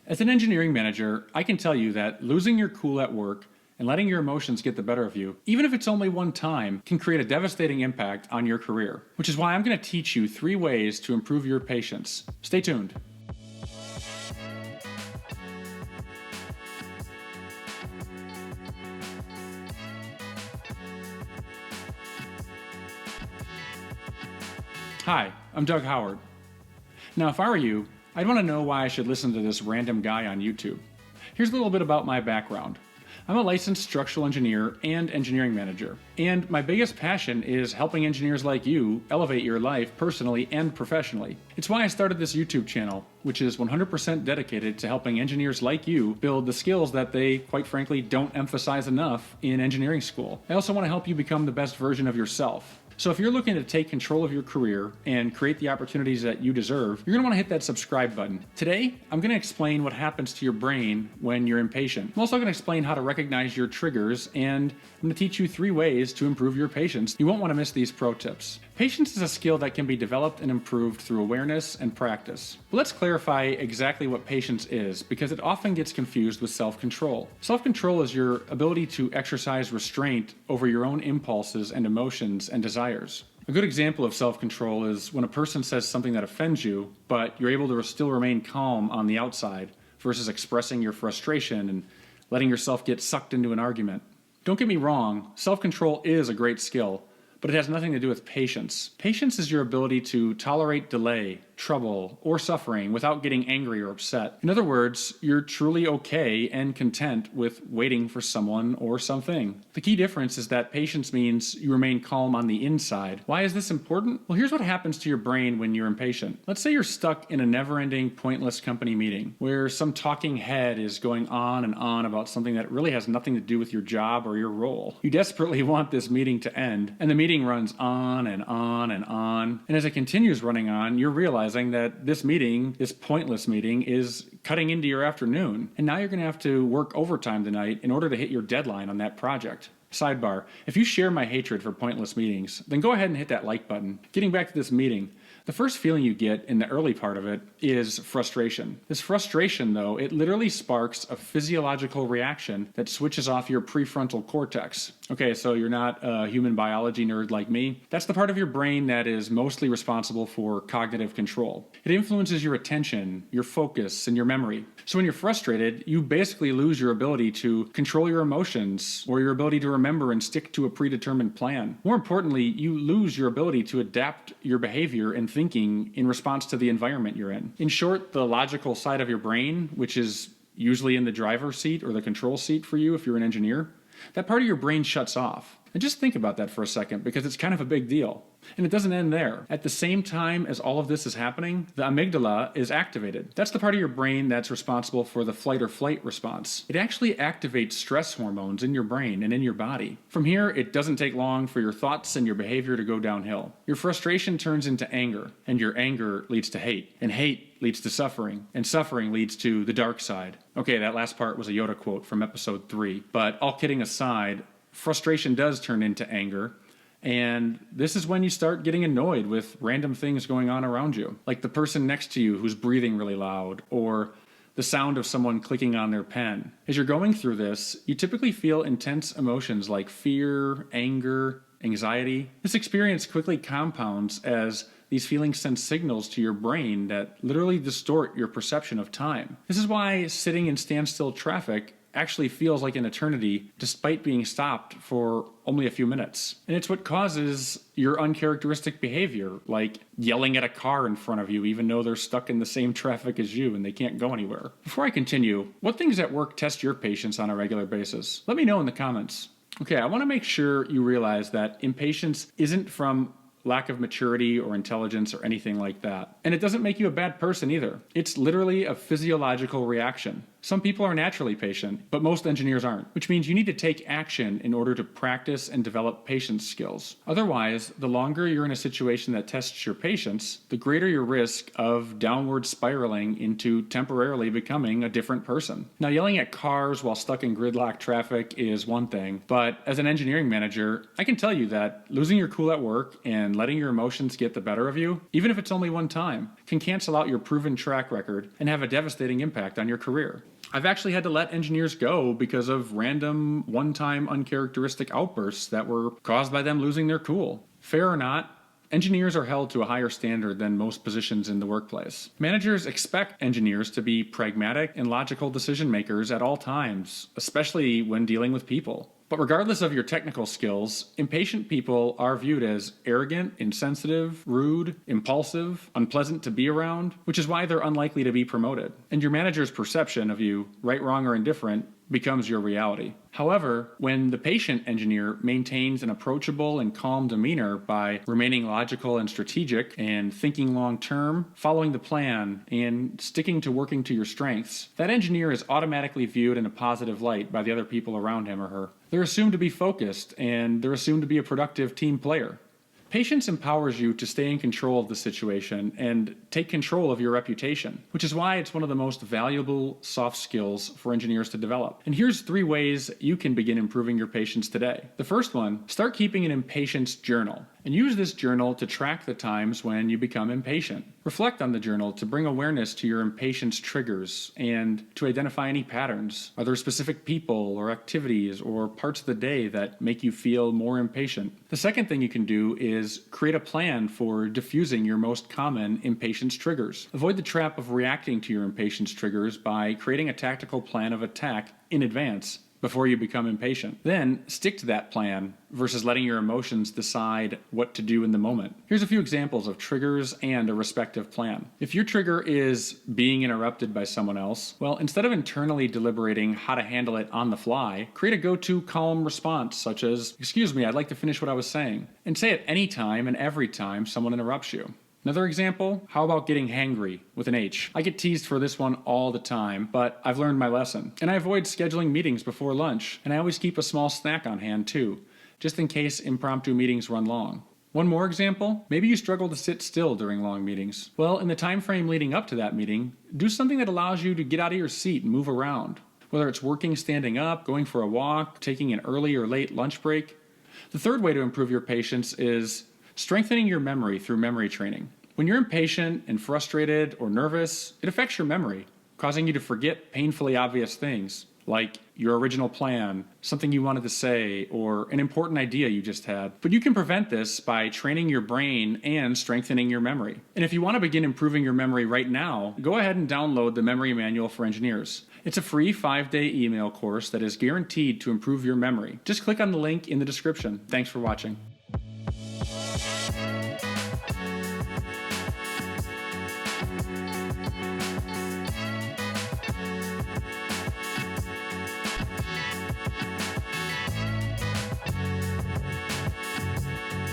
As an engineering manager, I can tell you that losing your cool at work and letting your emotions get the better of you, even if it's only one time, can create a devastating impact on your career. Which is why I'm going to teach you 3 ways to improve your patience. Stay tuned. Hi, I'm Doug Howard. Now, if I were you, I'd want to know why I should listen to this random guy on YouTube. Here's a little bit about my background. I'm a licensed structural engineer and engineering manager, and my biggest passion is helping engineers like you elevate your life personally and professionally. It's why I started this YouTube channel, which is 100% dedicated to helping engineers like you build the skills that they, quite frankly, don't emphasize enough in engineering school. I also want to help you become the best version of yourself. So if you're looking to take control of your career and create the opportunities that you deserve, you're going to want to hit that subscribe button. Today, I'm going to explain what happens to your brain when you're impatient. I'm also going to explain how to recognize your triggers, and I'm going to teach you 3 ways to improve your patience. You won't want to miss these pro tips. Patience is a skill that can be developed and improved through awareness and practice. But let's clarify exactly what patience is, because it often gets confused with self-control. Self-control is your ability to exercise restraint over your own impulses and emotions and desires. A good example of self-control is when a person says something that offends you, but you're able to still remain calm on the outside versus expressing your frustration and letting yourself get sucked into an argument. Don't get me wrong, self-control is a great skill, but it has nothing to do with patience. Patience is your ability to tolerate delay, trouble, or suffering without getting angry or upset. In other words, you're truly okay and content with waiting for someone or something. The key difference is that patience means you remain calm on the inside. Why is this important? Well, here's what happens to your brain when you're impatient. Let's say you're stuck in a never-ending, pointless company meeting where some talking head is going on and on about something that really has nothing to do with your job or your role. You desperately want this meeting to end, and the meeting runs on and on and on. And as it continues running on, you're realizing that this meeting, this pointless meeting, is cutting into your afternoon. And now you're going to have to work overtime tonight in order to hit your deadline on that project. Sidebar, if you share my hatred for pointless meetings, then go ahead and hit that like button. Getting back to this meeting, the first feeling you get in the early part of it is frustration. This frustration, though, it literally sparks a physiological reaction that switches off your prefrontal cortex. Okay, so you're not a human biology nerd like me. That's the part of your brain that is mostly responsible for cognitive control. It influences your attention, your focus, and your memory. So when you're frustrated, you basically lose your ability to control your emotions or your ability to remember and stick to a predetermined plan. More importantly, you lose your ability to adapt your behavior and thinking in response to the environment you're in. In short, the logical side of your brain, which is usually in the driver's seat or the control seat for you if you're an engineer, that part of your brain shuts off. And just think about that for a second, because it's kind of a big deal. And it doesn't end there. At the same time as all of this is happening, the amygdala is activated. That's the part of your brain that's responsible for the flight or flight response. It actually activates stress hormones in your brain and in your body. From here, it doesn't take long for your thoughts and your behavior to go downhill. Your frustration turns into anger, and your anger leads to hate, and hate leads to suffering, and suffering leads to the dark side. Okay, that last part was a Yoda quote from episode 3, but all kidding aside, frustration does turn into anger. And this is when you start getting annoyed with random things going on around you, like the person next to you who's breathing really loud, or the sound of someone clicking on their pen. As you're going through this, you typically feel intense emotions like fear, anger, anxiety. This experience quickly compounds as these feelings send signals to your brain that literally distort your perception of time. This is why sitting in standstill traffic actually feels like an eternity despite being stopped for only a few minutes. And it's what causes your uncharacteristic behavior, like yelling at a car in front of you even though they're stuck in the same traffic as you and they can't go anywhere. Before I continue, what things at work test your patience on a regular basis? Let me know in the comments. Okay, I want to make sure you realize that impatience isn't from lack of maturity or intelligence or anything like that. And it doesn't make you a bad person either. It's literally a physiological reaction. Some people are naturally patient, but most engineers aren't, which means you need to take action in order to practice and develop patience skills. Otherwise, the longer you're in a situation that tests your patience, the greater your risk of downward spiraling into temporarily becoming a different person. Now, yelling at cars while stuck in gridlock traffic is one thing, but as an engineering manager, I can tell you that losing your cool at work and letting your emotions get the better of you, even if it's only one time, can cancel out your proven track record and have a devastating impact on your career. I've actually had to let engineers go because of random, one-time, uncharacteristic outbursts that were caused by them losing their cool. Fair or not, engineers are held to a higher standard than most positions in the workplace. Managers expect engineers to be pragmatic and logical decision makers at all times, especially when dealing with people. But regardless of your technical skills, impatient people are viewed as arrogant, insensitive, rude, impulsive, unpleasant to be around, which is why they're unlikely to be promoted. And your manager's perception of you, right, wrong, or indifferent, becomes your reality. However, when the patient engineer maintains an approachable and calm demeanor by remaining logical and strategic and thinking long term, following the plan, and sticking to working to your strengths, that engineer is automatically viewed in a positive light by the other people around him or her. They're assumed to be focused, and they're assumed to be a productive team player. Patience empowers you to stay in control of the situation and take control of your reputation, which is why it's one of the most valuable soft skills for engineers to develop. And here's 3 ways you can begin improving your patience today. The first one, start keeping an impatience journal, and use this journal to track the times when you become impatient. Reflect on the journal to bring awareness to your impatience triggers and to identify any patterns. Are there specific people or activities or parts of the day that make you feel more impatient? The second thing you can do is create a plan for diffusing your most common impatience triggers. Avoid the trap of reacting to your impatience triggers by creating a tactical plan of attack in advance before you become impatient. Then stick to that plan versus letting your emotions decide what to do in the moment. Here's a few examples of triggers and a respective plan. If your trigger is being interrupted by someone else, well, instead of internally deliberating how to handle it on the fly, create a go-to calm response such as, "Excuse me, I'd like to finish what I was saying," and say it any time and every time someone interrupts you. Another example, how about getting hangry with an H? I get teased for this one all the time, but I've learned my lesson. And I avoid scheduling meetings before lunch, and I always keep a small snack on hand too, just in case impromptu meetings run long. One more example, maybe you struggle to sit still during long meetings. Well, in the time frame leading up to that meeting, do something that allows you to get out of your seat and move around. Whether it's working standing up, going for a walk, taking an early or late lunch break. The third way to improve your patience is strengthening your memory through memory training. When you're impatient and frustrated or nervous, it affects your memory, causing you to forget painfully obvious things, like your original plan, something you wanted to say, or an important idea you just had. But you can prevent this by training your brain and strengthening your memory. And if you want to begin improving your memory right now, go ahead and download the Memory Manual for Engineers. It's a free 5-day email course that is guaranteed to improve your memory. Just click on the link in the description. Thanks for watching.